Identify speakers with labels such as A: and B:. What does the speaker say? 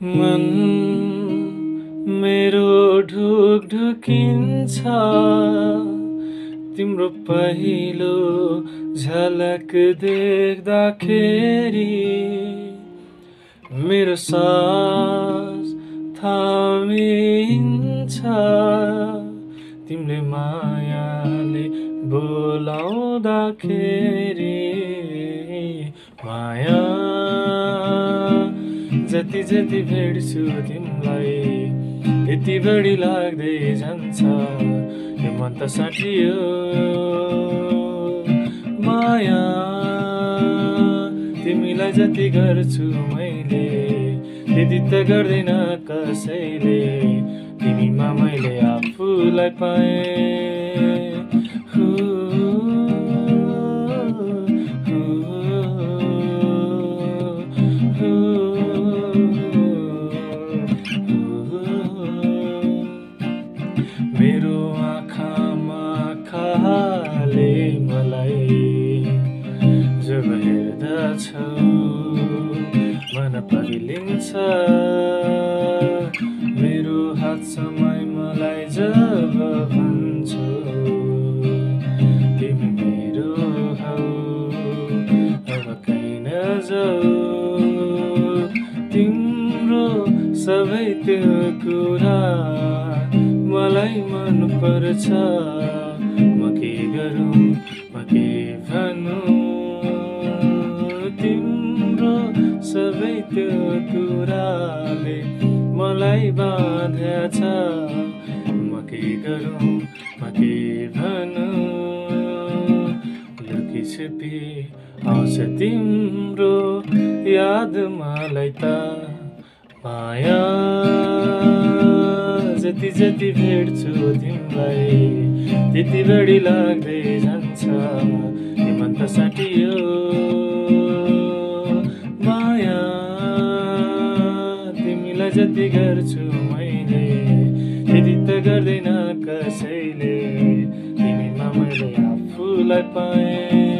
A: मन मेरो ढुकढुकिन्छ तिम्रो पहिलो झलक देख्दाखेरि मेरो सास थामिन्छ तिमीले मायाले बोलाउँदाखेरि माया जति जति भेट्छु तिमीलाई त्यति बढी लाग्दै जान्छ यो मन त साटियो माया तिमीलाई जति गर्छु मैले त्यति त गर्दैन कसैले तिमीमा मैले आफूलाई पाएँ मेरो आँखामा आँखाले मलाई जब हेर्दछौ मन पगिलिन्छ मेरो हात समय मलाई जब भन्छौ तिमी मेरो हौ अब कहीँ नजाऊ तिम्रो सबै त्यो कुरा मलाई मन पर्छ म के गरौँ म के भनौँ तिम्रो सबै त्यो कुराले मलाई बाँधेछ म के गरौँ म के भनौँ लुकी छिपी आउँछ तिम्रो याद मलाई त माया जति जति भेट्छु तिमीलाई त्यति बढी लाग्दै जान्छ यो मन त साटियो माया तिमीलाई जति गर्छु मैले त्यति त गर्दैन कसैले तिमीमा मैले आफूलाई पाएँ